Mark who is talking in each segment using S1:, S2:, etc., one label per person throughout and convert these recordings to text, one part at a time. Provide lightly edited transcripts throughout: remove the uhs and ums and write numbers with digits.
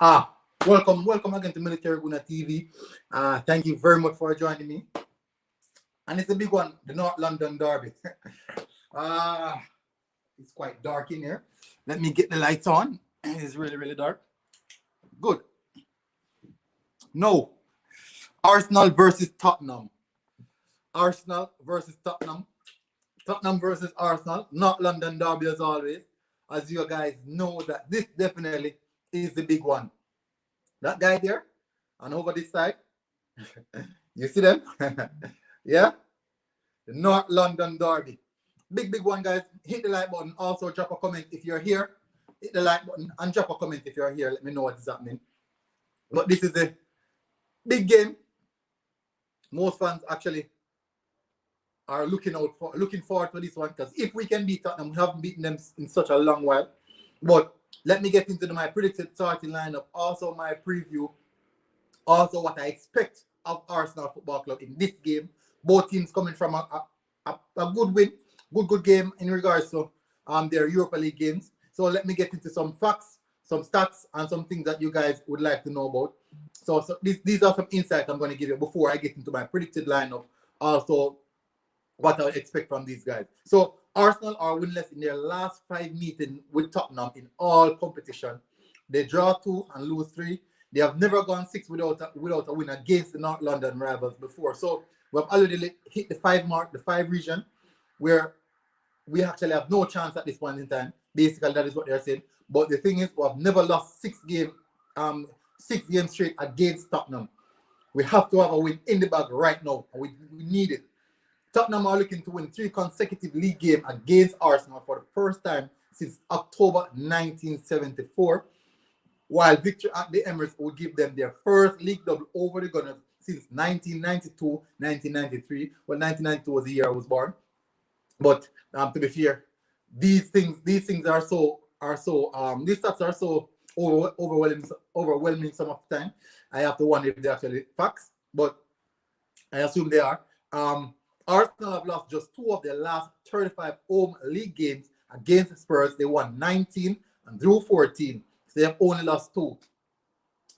S1: Ah, welcome again to Military Guna TV. Thank you very much for joining me. And it's a big one, the North London Derby. uh, it's quite dark in here. Let me get the lights on. It's really, really dark. Good. No. Arsenal versus Tottenham. Arsenal versus Tottenham. Tottenham versus Arsenal. North London Derby as always. As you guys know that this definitely is the big one. That guy there and over this side. You see them? Yeah? The North London Derby. Big one, guys. Hit the like button. Also, drop a comment if you're here. Hit the like button and drop a comment if you're here. Let me know what is happening. But this is a big game. Most fans actually are looking forward to this one because if we can beat Tottenham, we haven't beaten them in such a long while. But let me get into my predicted starting lineup. Also, my preview. Also, what I expect of Arsenal Football Club in this game. Both teams coming from a good win, good game in regards to their Europa League games. So let me get into some facts, some stats, and some things that you guys would like to know about. So these are some insights I'm going to give you before I get into my predicted lineup. Also, what I expect from these guys. So Arsenal are winless in their last 5 meetings with Tottenham in all competition. They draw 2 and lose 3. They have never gone 6 without a win against the North London rivals before. So we have already hit the 5 mark, the 5 region, where we actually have no chance at this point in time. Basically, that is what they're saying. But the thing is, we have never lost 6 games straight against Tottenham. We have to have a win in the bag right now. We need it. Tottenham are looking to win 3 consecutive league games against Arsenal for the first time since October 1974. While victory at the Emirates would give them their first league double over the Gunners since 1992, 1993. Well, 1992 was the year I was born. But to be fair, these stats are so overwhelming some of the time. I have to wonder if they're actually facts, but I assume they are. Arsenal have lost just 2 of their last 35 home league games against Spurs. They won 19 and drew 14. So they have only lost 2.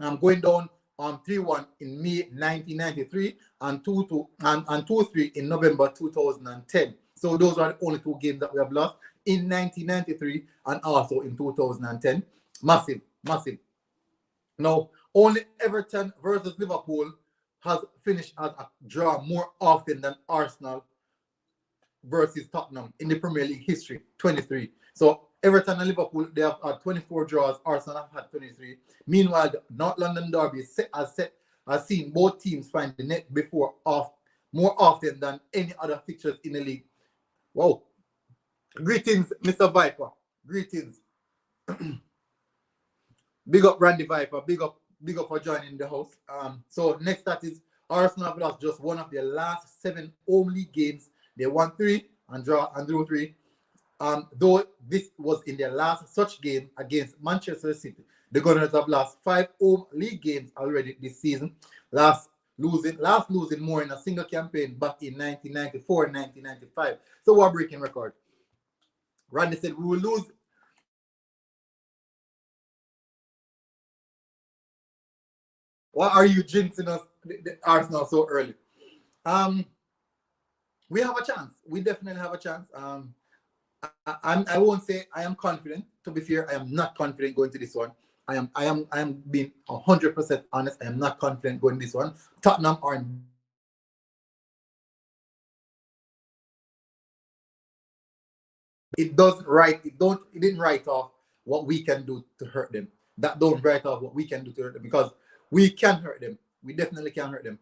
S1: I'm going down on 3-1 in May 1993 and 2-3 in November 2010. So those are the only 2 games that we have lost in 1993 and also in 2010. Massive. Now, only Everton versus Liverpool has finished as a draw more often than Arsenal versus Tottenham in the Premier League history, 23. So Everton and Liverpool, they have had 24 draws. Arsenal have had 23. Meanwhile, the North London Derby has seen both teams find the net more often than any other fixtures in the league. Wow. Greetings, Mr. Viper. Greetings. Big up Randy Viper. Big up for joining the house. So next stat is Arsenal have lost just 1 of their last 7 home league games. They won 3 and drew 3. Though this was in their last such game against Manchester City. The Gunners have lost 5 home league games already this season. Last losing more in a single campaign back in 1994 and 1995. So we're breaking record. Randy said we will lose. Why are you jinxing us, the Arsenal, so early? We have a chance. We definitely have a chance. I won't say I am confident. To be fair, I am not confident going to this one. I am being 100% honest. I am not confident going this one. Tottenham are in. It didn't write off what we can do to hurt them. That don't write off what we can do to hurt them because we can hurt them. We definitely can hurt them.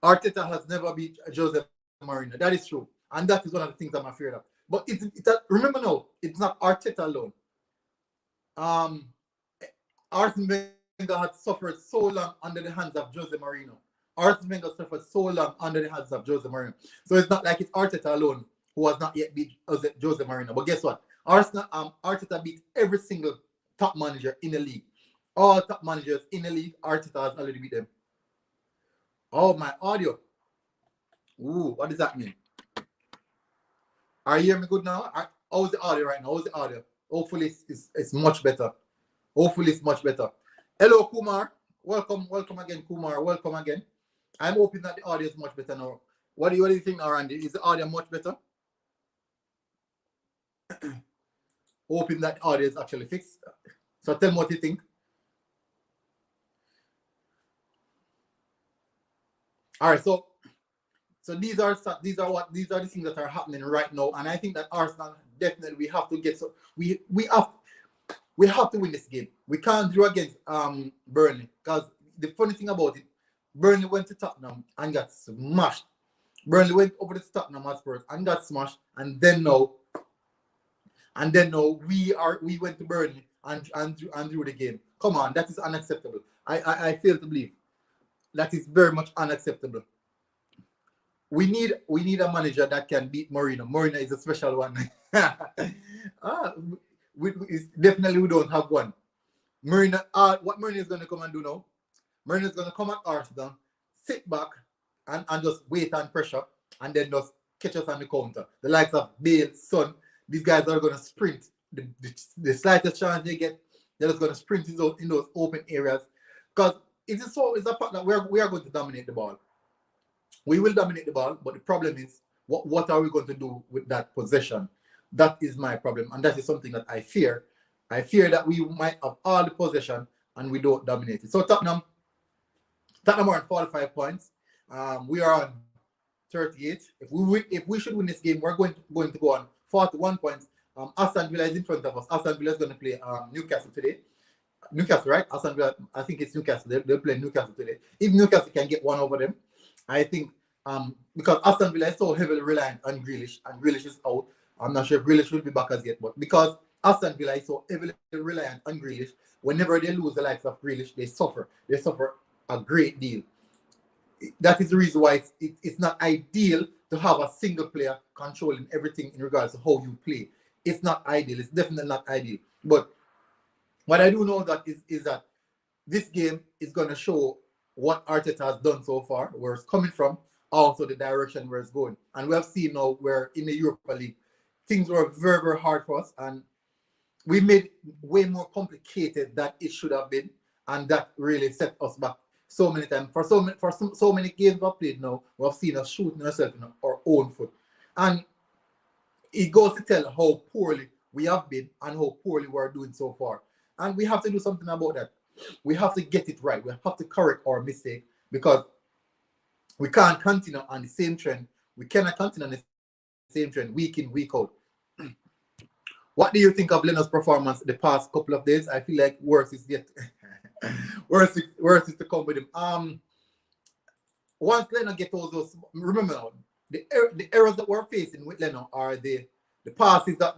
S1: Arteta has never beat Jose Mourinho. That is true. And that is one of the things I'm afraid of. But remember now, it's not Arteta alone. Arsene Wenger had suffered so long under the hands of Jose Mourinho. Arsene Wenger suffered so long under the hands of Jose Mourinho. So it's not like it's Arteta alone who has not yet beat Jose Mourinho. But guess what? Arteta beat every single top manager in the league. All top managers in the league, Arteta has already beat them. Oh, my audio. Ooh, what does that mean? Are you hearing me good now? How's the audio right now? How's the audio? Hopefully it's much better. Hopefully it's much better. Hello, Kumar. Welcome again, Kumar. Welcome again. I'm hoping that the audio is much better now. What do you think now, Randy? Is the audio much better? Hoping that the audio is actually fixed. So tell me what you think. All right, so these are the things that are happening right now, and I think that Arsenal definitely we have to get we have to win this game. We can't draw against Burnley because the funny thing about it, Burnley went to Tottenham and got smashed. Burnley went over to Tottenham Hotspur and got smashed, and then now we went to Burnley and drew the game. Come on, that is unacceptable. I fail to believe that is very much unacceptable. We need a manager that can beat Mourinho. Mourinho is a special one. Definitely we don't have one. Mourinho, what Mourinho is going to come and do now? Mourinho is going to come at Arsenal, sit back, and just wait and pressure, and then just catch us on the counter. The likes of Bale, Son, these guys are going to sprint. The slightest chance they get, they're just going to sprint in those open areas. Because it's a fact that we are going to dominate the ball. We will dominate the ball, but the problem is, what are we going to do with that possession? That is my problem, and that is something that I fear. I fear that we might have all the possession and we don't dominate it. So Tottenham are on 45 points. We are on 38. If we should win this game, we're going to go on 41 points. Aston Villa is in front of us. Aston Villa is going to play Newcastle today. Newcastle, right? Aston Villa, I think it's Newcastle. They're playing Newcastle today. If Newcastle can get one over them, I think because Aston Villa is so heavily reliant on Grealish, and Grealish is out. I'm not sure if Grealish will be back as yet, but because Aston Villa is so heavily reliant on Grealish, whenever they lose the likes of Grealish, they suffer. They suffer a great deal. That is the reason why it's not ideal to have a single player controlling everything in regards to how you play. It's not ideal. It's definitely not ideal. But what I do know that is that this game is going to show what Arteta has done so far, where it's coming from, also the direction where it's going. And we have seen now where in the Europa League, things were very, very hard for us, and we made it way more complicated than it should have been, and that really set us back so many times. For so many games we've played now, we've seen us shooting ourselves in our own foot. And it goes to tell how poorly we have been and how poorly we're doing so far. And we have to do something about that. We have to get it right. We have to correct our mistake, because we can't continue on the same trend. We cannot continue on the same trend week in, week out. What do you think of Leno's performance the past couple of days? I feel like worse is yet worse is to come with him. Once Leno gets all those, remember now, the errors that we're facing with Leno are the passes that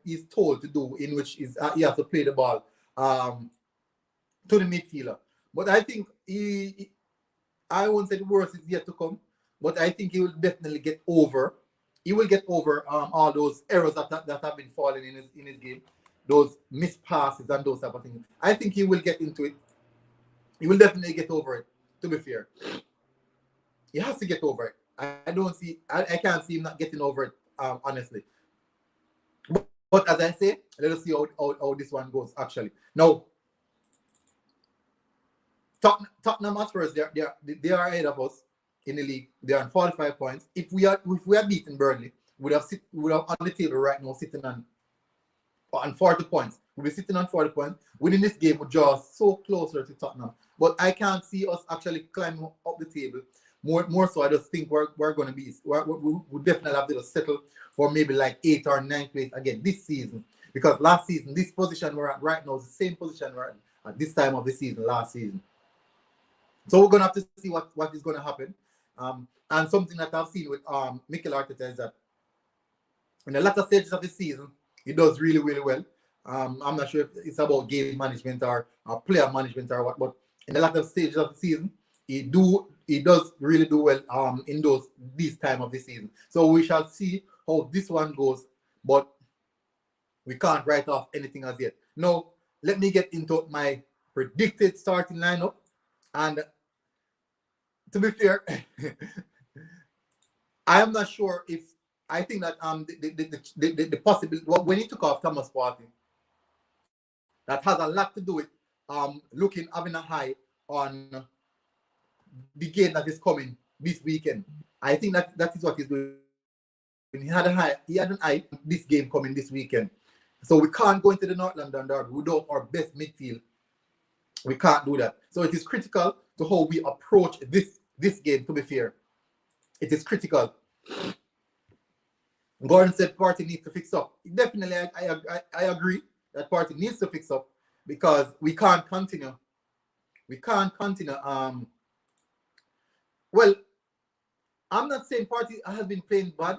S1: he's told to do, in which is he has to play the ball to the midfielder. But I think I won't say the worst is yet to come, but I think he will definitely get over. He will get over all those errors that have been falling in his game, those missed passes and those type of things. I think he will get into it. He will definitely get over it. To be fair, he has to get over it. I can't see him not getting over it. Honestly, but as I say, let us see how this one goes. Actually, now Tottenham Hotspur, they are ahead of us in the league. They are on 45 points. If we are beaten Burnley, we would have on the table right now sitting on 40 points. We'll be sitting on 40 points. Winning this game would draw us so closer to Tottenham. But I can't see us actually climbing up the table. More so, I just think we're going to be, we definitely have to settle for maybe like 8th or 9th place again this season. Because last season, this position we're at right now is the same position we're at this time of the season, last season. So we're going to have to see what is going to happen. And something that I've seen with Mikel Arteta is that in the latter stages of the season, he does really, really well. I'm not sure if it's about game management or player management or what, but in the latter stages of the season, he does really do well in this time of the season. So we shall see how this one goes, but we can't write off anything as yet. Now, let me get into my predicted starting lineup. And to be fair, I am not sure if I think that the possibility when he took off Thomas Partey, that has a lot to do with having a high on the game that is coming this weekend. I think that is what he's doing. He had an eye on this game coming this weekend. So we can't go into the North London Derby without our best midfield. We can't do that. So it is critical to how we approach this game, to be fair. It is critical. Gordon said Party needs to fix up. Definitely, I agree that Party needs to fix up because we can't continue. We can't continue. Well, I'm not saying Party has been playing bad,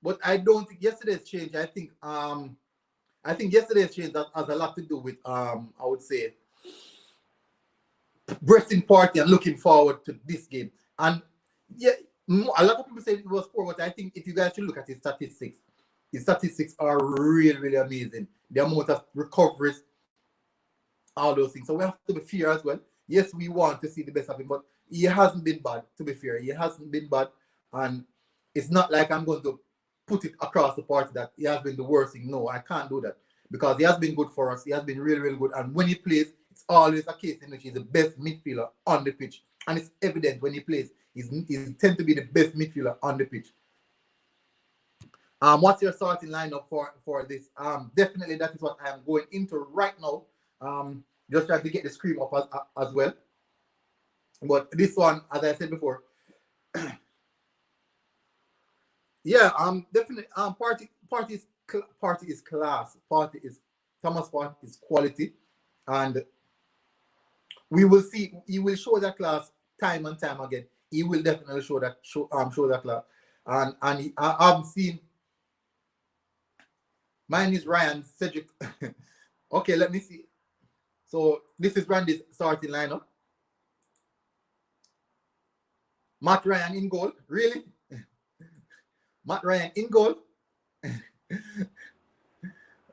S1: but I don't think yesterday's change. I think yesterday's change that has a lot to do with I would say breasting Party and looking forward to this game. And yeah, a lot of people say it was poor, but I think if you guys should look at his statistics are really, really amazing. The amount of recoveries, all those things. So we have to be fair as well. Yes, we want to see the best of him, but he hasn't been bad, to be fair. He hasn't been bad. And it's not like I'm going to put it across the Party that he has been the worst thing. No, I can't do that. Because he has been good for us. He has been really, really good. And when he plays, it's always a case in which he's the best midfielder on the pitch. And it's evident when he plays. He tends to be the best midfielder on the pitch. What's your starting lineup for this? Definitely that is what I am going into right now. Just trying to get the screen up as well. But this one, as I said before, yeah, definitely Party is class. Thomas Partey is quality, and we will see. He will show that class time and time again. He will definitely show that class. And I've seen. Mine is Ryan Cedric. Okay, let me see. So this is Randy's starting lineup. Matt Ryan in goal. Really? Matt Ryan in goal?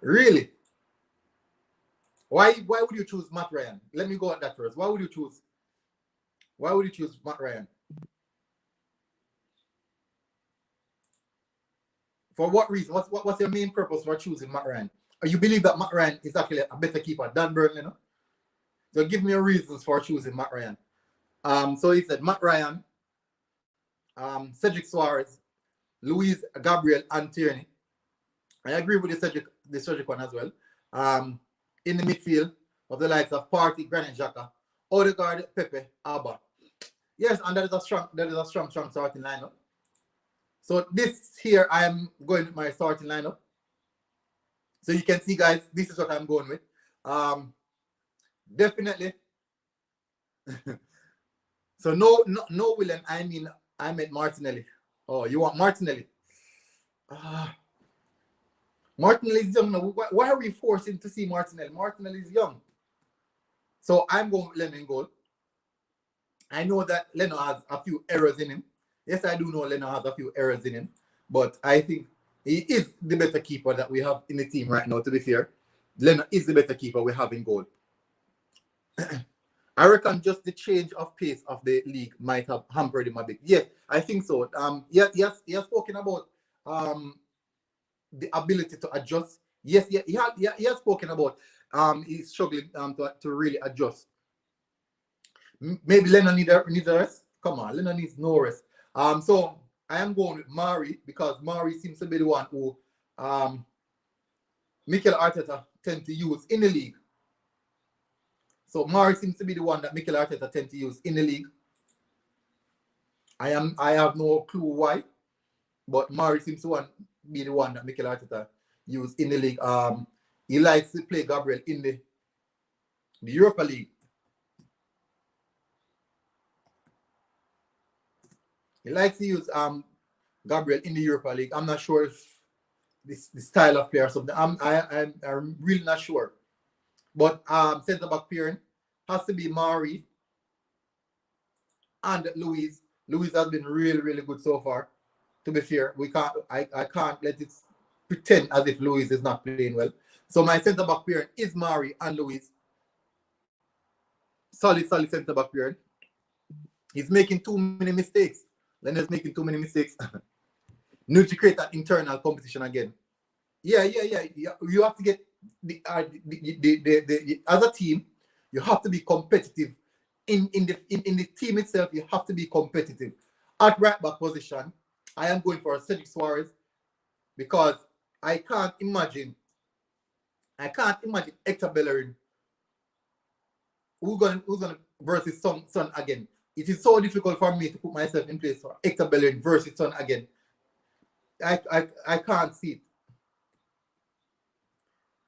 S1: Really? Why would you choose Matt Ryan? Let me go at that first. Why would you choose Matt Ryan? For what reason? What's your main purpose for choosing Matt Ryan? Or you believe that Matt Ryan is actually a better keeper than Burnley, no? So give me your reasons for choosing Matt Ryan. So he said Matt Ryan, Cedric Suarez, Luis Gabriel, and Tierney. I agree with the Cedric one as well. In the midfield of the likes of Partey, Granit Xhaka, Odegaard, Pepe, Alba. Yes, and that is a strong starting lineup. So this here, I am going with my starting lineup. So you can see, guys, this is what I'm going with. Definitely. So no William. I meant Martinelli. Oh, you want Martinelli? Martinelli is young now. Why are we forcing to see Martinelli? Martinelli is young. So I'm going with Leno in goal. I know that Leno has a few errors in him. Yes, I do know Leno has a few errors in him. But I think he is the better keeper that we have in the team right now, to be fair. Leno is the better keeper we have in goal. I reckon just the change of pace of the league might have hampered him a bit. Yes, I think so. He has spoken about the ability to adjust. Yes, he has spoken about he's struggling to really adjust. Maybe Lennon needs a rest. Come on, Lennon needs no rest. So I am going with Mari because Mari seems to be the one who Mikel Arteta tends to use in the league. So Mari seems to be the one that Mikel Arteta tends to use in the league. I have no clue why, but Mari seems to be the one that Mikel Arteta use in the league. He likes to play Gabriel in the Europa League. He likes to use Gabriel in the Europa League. I'm not sure if this style of player or something. I'm really not sure. But centre back pairing has to be Mari and Luis. Luis has been really, really good so far. To be fair, I can't let it pretend as if Luis is not playing well. So my centre back pairing is Mari and Luis. Solid centre back pairing. He's making too many mistakes. Leonard's making too many mistakes. Need to create that internal competition again. Yeah. You have to get the as a team, You have to be competitive. In the team itself, you have to be competitive. At right back position, I am going for Cedric Suarez because I can't imagine Hector Bellerin who's gonna versus Son again. It is so difficult for me to put myself in place for Hector Bellerin versus Son again. I can't see it.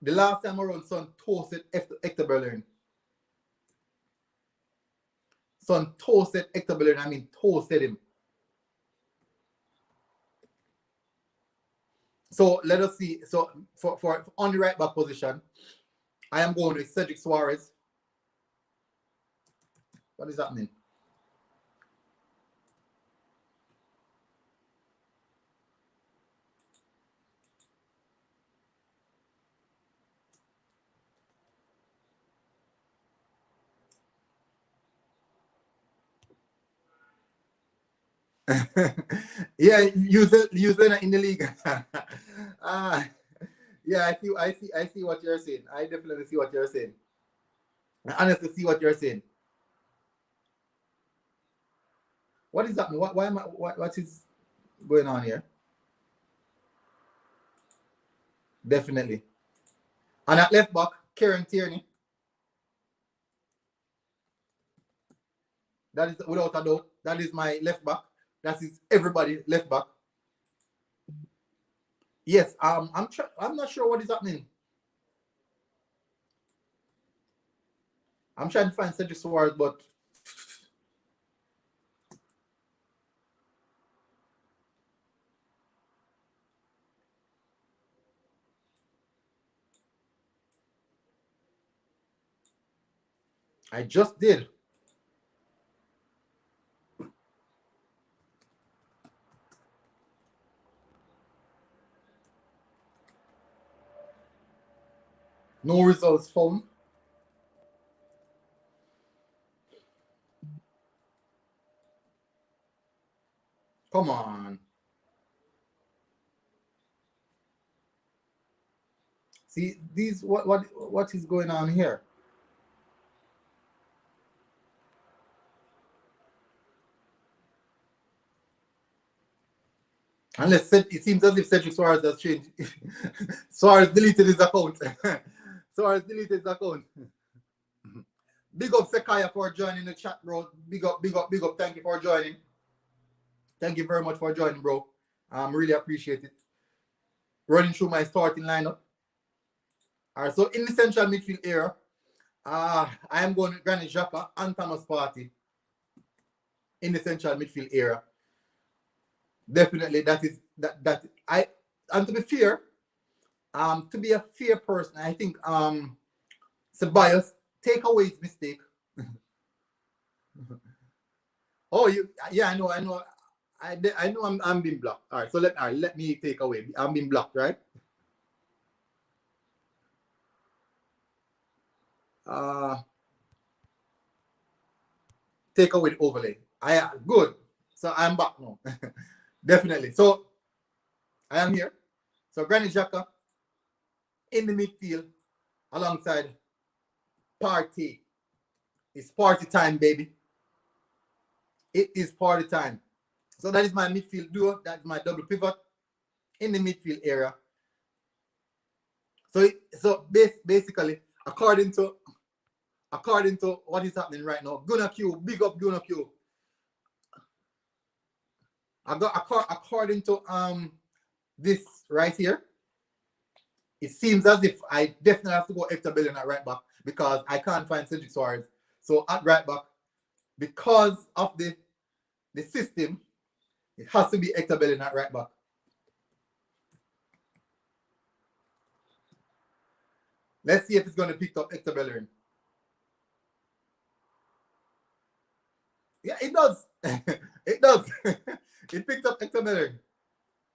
S1: The last time around, Son toasted Hector Bellerin. Son toasted Hector Bellerin. I mean, toasted him. So let us see. So for on the right back position, I am going with Cedric Suarez. What does that mean? Yeah, use it in the league. Yeah, I see what you're saying. I definitely see what you're saying. I honestly see what you're saying. What is happening? What is going on here? Definitely. And at left back, Kieran Tierney. That is without a doubt. That is my left back. That is everybody left back. Yes, I'm not sure what is happening. I'm trying to find Cedric Suarez, but I just did. No results found. Come on. See, these what is going on here? Unless it seems as if Cedric Suarez has changed. Suarez deleted his account. Suarez deleted his account. Big up Sekaya for joining the chat, bro. Big up. Thank you for joining. Thank you very much for joining, bro. Really appreciate it. Running through my starting lineup. All right, so in the central midfield area, I am going with Granit Xhaka and Thomas Partey in the central midfield area. Definitely, that I, and to be fair, to be a fair person, I think Ceballos take away his mistake. Oh, yeah, I know. I know I'm being blocked. All right, so let me take away. I'm being blocked, right? Take away the overlay. Good. So I'm back now. Definitely. So I am here. So Granit Xhaka in the midfield alongside Partey. It's party time, baby. It is party time. So that is my midfield duo. That's my double pivot in the midfield area. So basically, according to what is happening right now, Gunnar Q, big up Gunnar Q. I got according to this right here. It seems as if I definitely have to go Hector Bellerin at right back because I can't find Cedric Suarez. So at right back, because of the system, it has to be Hector Bellerin at right back. Let's see if it's going to pick up Hector Bellerin. Yeah, it does. It does. It picked up Hector Bellerin.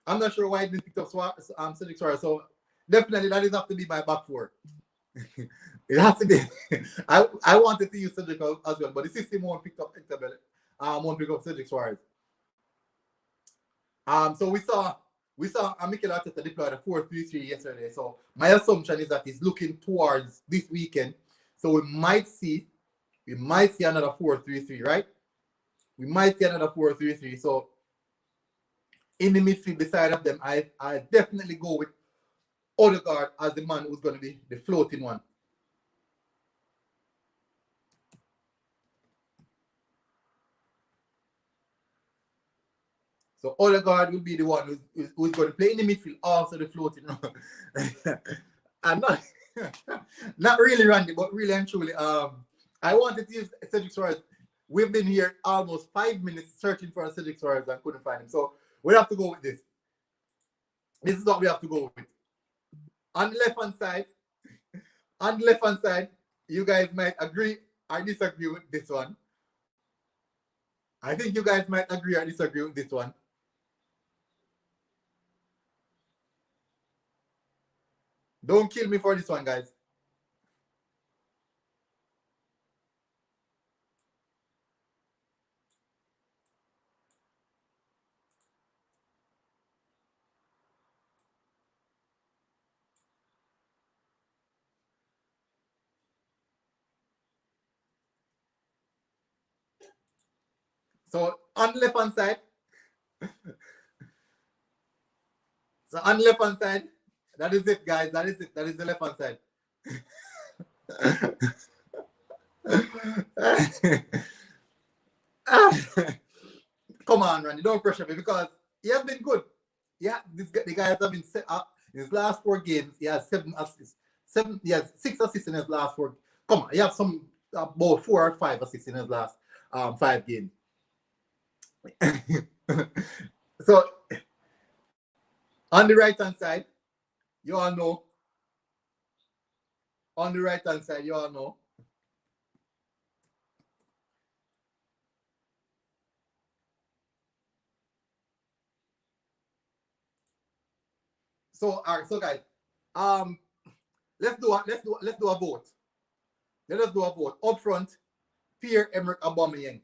S1: I'm not sure why it didn't pick up Cedric Suarez. So definitely that is have to be my back four. It has to be. I wanted to use Cedric as well, but the system won't pick up Hector Bellerin. Won't pick up Cedric Suarez. So we saw Mikel Arteta deploy a 4-3-3 yesterday. So my assumption is that he's looking towards this weekend. So we might see another 4-3-3, right? We might see another 4-3-3. So in the midfield beside of them, I definitely go with Odegaard as the man who's going to be the floating one. So Odegaard will be the one who's going to play in the midfield, also the floating one. I'm not really Randy, but really and truly, I wanted to use Cedric Suarez. We've been here almost 5 minutes searching for a Cedric Suarez and couldn't find him. So we have to go with this. This is what we have to go with. On the left hand side, you guys might agree or disagree with this one. I think you guys might agree or disagree with this one. Don't kill me for this one, guys. So on the left hand side, that is it, guys. That is it. That is the left hand side. Come on, Randy. Don't pressure me because he has been good. Yeah, the guys have been set up in his last 4 games. He has 7 assists. He has 6 assists in his last 4. Come on, he has some about 4 or 5 assists in his last 5 games. So on the right hand side, you all know. On the right hand side, you all know. So all right, so guys, let's do a vote. Let us do a vote. Up front, Pierre-Emerick Aubameyang.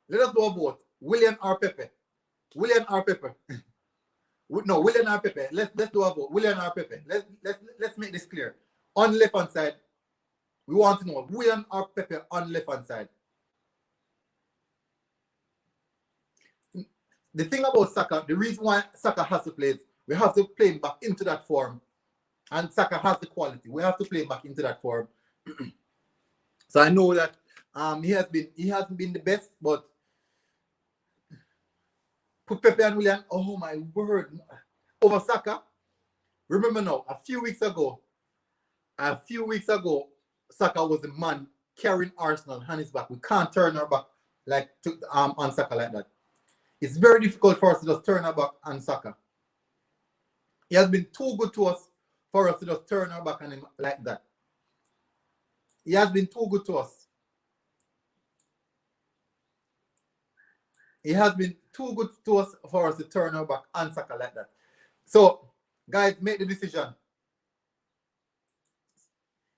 S1: Let us do a vote. Willian or Pepe? Willian or Pepe? No, Willian or Pepe. Let's do a vote. Willian or Pepe. Let's make this clear. On left hand side, we want to know Willian or Pepe on left hand side. The thing about Saka, the reason why Saka has to play is we have to play him back into that form. And Saka has the quality. We have to play him back into that form. So I know that he hasn't been the best, but put Pepe and Willian, oh my word, over Saka. Remember now, a few weeks ago, Saka was the man carrying Arsenal on his back. We can't turn our back on Saka like that. It's very difficult for us to just turn our back on Saka. He has been too good to us for us to just turn our back on him like that. He has been too good to us. He has been too good to us for us to turn our back on Saka like that. So, guys, make the decision.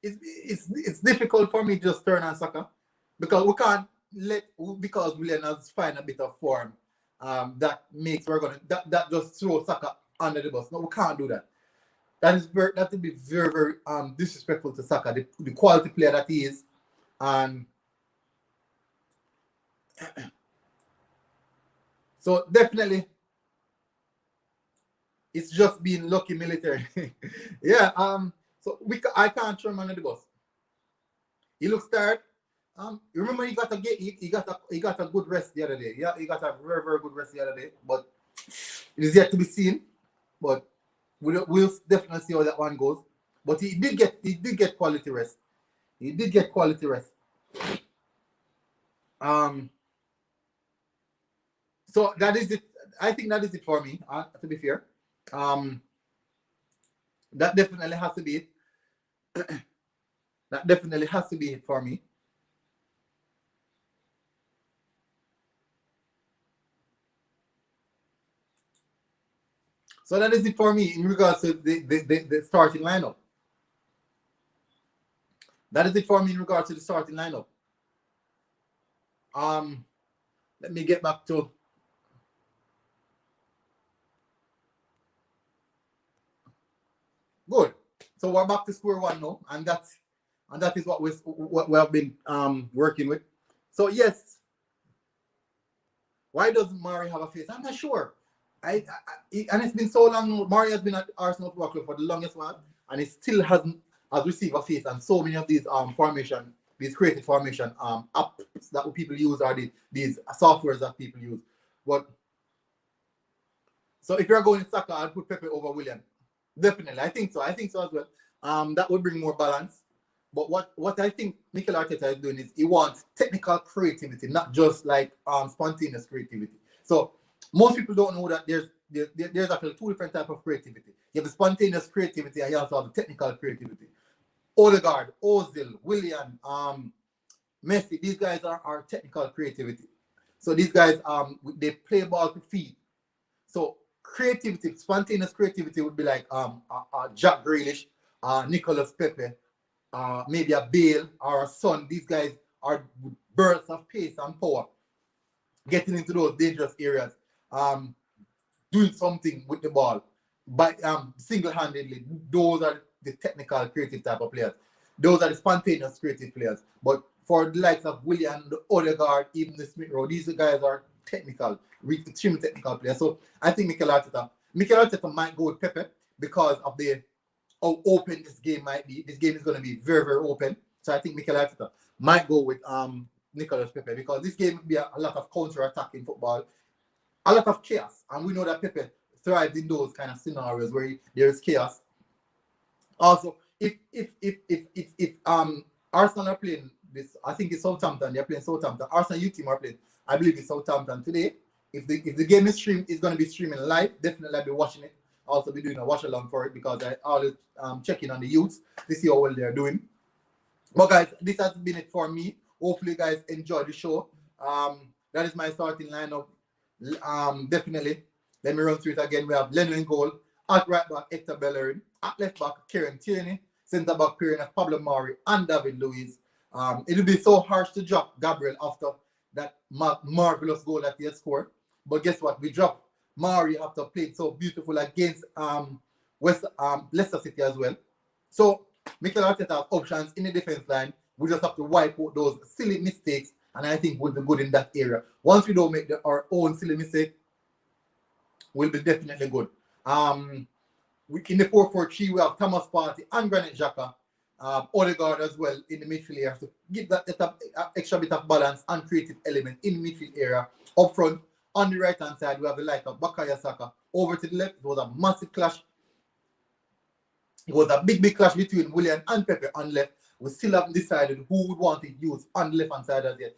S1: It's difficult for me to just turn on Saka because we can't because Willian has found a bit of form that just throw Saka under the bus. No, we can't do that. That would be very, very disrespectful to Saka, the quality player that he is. And so definitely it's just being lucky military. Yeah, so I can't throw him under the bus. He looks tired. Remember he got a good rest the other day. Yeah, he got a very, very good rest the other day, but it is yet to be seen. But we'll definitely see how that one goes. But he did get quality rest. He did get quality rest. So that is it. I think that is it for me, to be fair. That definitely has to be it. That definitely has to be it for me. So that is it for me in regards to the starting lineup. That is it for me in regards to the starting lineup. Let me get back to good. So we're back to square one now, and that is what we have been working with. So yes, why doesn't Mari have a face? I'm not sure. And it's been so long. Mari has been at Arsenal Football Club for the longest while, and it still has received a face. And so many of these these creative formation apps that people use are these softwares that people use. But so if you're going in soccer, I'd put Pepe over Willian. Definitely, I think so. I think so as well. That would bring more balance. But what I think Mikel Arteta is doing is he wants technical creativity, not just like spontaneous creativity. So most people don't know that there's actually two different types of creativity. You have the spontaneous creativity and you also have the technical creativity. Odegaard, Ozil, Willian, Messi, these guys are technical creativity. So these guys they play ball to feet. So creativity, spontaneous creativity would be like Jack Grealish, Nicolas Pepe, maybe a Bale or a Son. These guys are bursts of pace and power, getting into those dangerous areas, doing something with the ball, but single-handedly. Those are the technical, creative type of players. Those are the spontaneous, creative players. But for the likes of Willian, the Odegaard, even the Smith Rowe, these guys are technical, extremely technical players. So I think Mikel Arteta might go with Pepe because of how open this game might be. This game is going to be very, very open. So I think Mikel Arteta might go with Nicolas Pepe because this game would be a lot of counter-attacking football, a lot of chaos. And we know that Pepe thrives in those kind of scenarios where there is chaos. Also, if Arsenal are playing this, I think it's Southampton, they're playing Southampton. Arsenal youth team are playing, I believe it's Southampton today. If the game is going to be streaming live, definitely I'll be watching it. I'll also be doing a watch along for it because I always check in on the youths to see how well they're doing. But guys, this has been it for me. Hopefully you guys enjoy the show. That is my starting lineup. Definitely. Let me run through it again. We have Lennon in goal. At right back, Hector Bellerin. At left back, Kieran Tierney. Centre back, pairing of Pablo Mari and David Luiz. It would be so harsh to drop Gabriel after that marvelous goal that he had scored. But guess what? We dropped Mari after playing so beautiful against Leicester City as well. So Mikel Arteta has options in the defense line. We just have to wipe out those silly mistakes, and I think we'll be good in that area. Once we don't make our own silly mistake, we'll be definitely good. In the 4-4-3, we have Thomas Partey and Granit Xhaka, Odegaard as well in the midfield area to give that extra bit of balance and creative element in the midfield area. Up front, on the right-hand side, we have the like of Bukayo Saka. Over to the left, it was a massive clash. It was a big clash between Willian and Pepe on left. We still haven't decided who would want to use on the left-hand side as yet.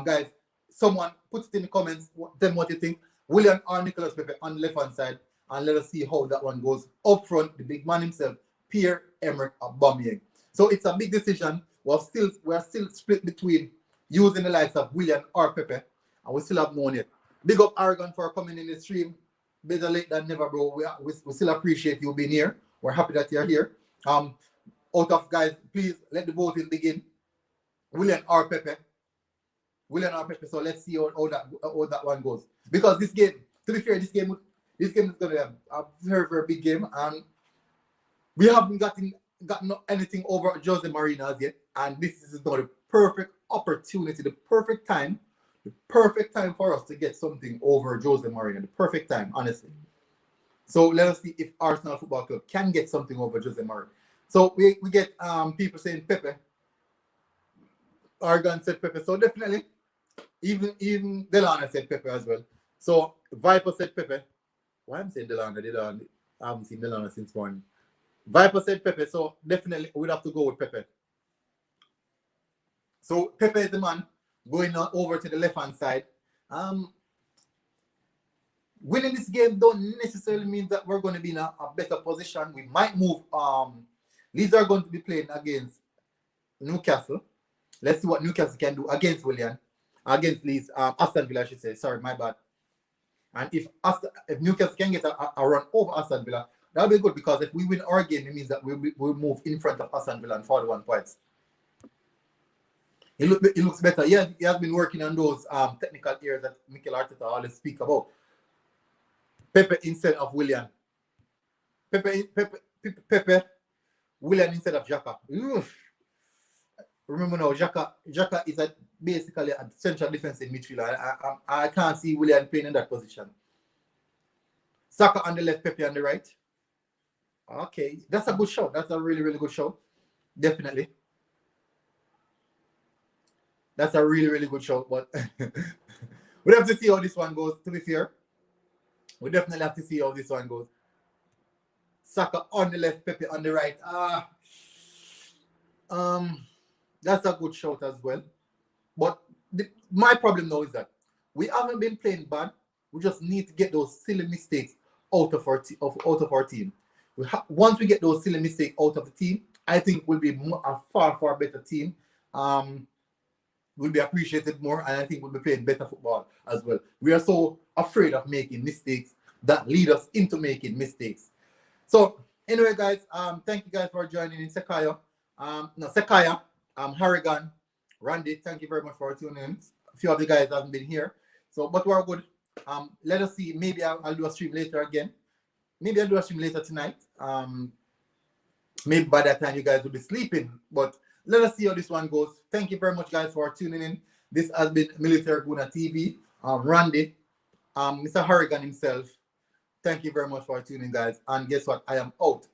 S1: Guys, someone put it in the comments, tell me what you think. Willian or Nicolas Pepe on the left-hand side, and let us see how that one goes. Up front, the big man himself, Pierre-Emerick Aubameyang. So it's a big decision. We're still split between using the likes of Willian or Pepe, and we still have known it. Big up Aragon for coming in the stream. Better late than never, bro. We still appreciate you being here. We're happy that you're here. Out of guys, please let the voting begin. Willian or Pepe. Willian or Pepe. So let's see how that one goes. Because this game, to be fair, this game is going to be a very, very big game. And we haven't gotten anything over Jose Mourinho as yet. And this is now the perfect opportunity, the perfect time for us to get something over Jose Mourinho. The perfect time, honestly. So let us see if Arsenal Football Club can get something over Jose Mourinho. So we get people saying Pepe. Argan said Pepe. So definitely, even Delana said Pepe as well. So Viper said Pepe. Why am I saying Delana? I haven't seen Delana since morning. Viper said Pepe. So definitely we'd have to go with Pepe. So Pepe is the man going on over to the left-hand side. Winning this game don't necessarily mean that we're going to be in a better position. We might move. Leeds are going to be playing against Newcastle. Let's see what Newcastle can do against against Leeds. Aston Villa, I should say. Sorry, my bad. And if Newcastle can get a run over Aston Villa, that'll be good because if we win our game, it means that we'll move in front of Aston Villa and 41 points. It looks better. Yeah, he has been working on those technical areas that Mikel Arteta always speak about. Pepe instead of Willian. Pepe Willian instead of Xhaka. Remember now, Xhaka is basically a central defensive midfielder. I can't see Willian playing in that position. Saka on the left, Pepe on the right. Okay, that's a good show. That's a really, really good show. Definitely. That's a really, really good show. But we have to see how this one goes, to be fair. We definitely have to see how this one goes. Saka on the left, Pepe on the right. That's a good shout as well. But my problem now is that we haven't been playing bad. We just need to get those silly mistakes out of our team. Once we get those silly mistakes out of the team, I think we'll be a far, far better team. Will be appreciated more, and I think we'll be playing better football as well. We are so afraid of making mistakes that lead us into making mistakes. So anyway, guys, thank you guys for joining in. Sekaya, Harrigan, Randy, thank you very much for tuning in. A few of the guys haven't been here, so but we're good. Let us see. Maybe I'll do a stream later again. Maybe I'll do a stream later tonight. Maybe by that time you guys will be sleeping, but let us see how this one goes. Thank you very much, guys, for tuning in. This has been Military Guna TV. Randy, Mr. Harrigan himself. Thank you very much for tuning in, guys. And guess what? I am out.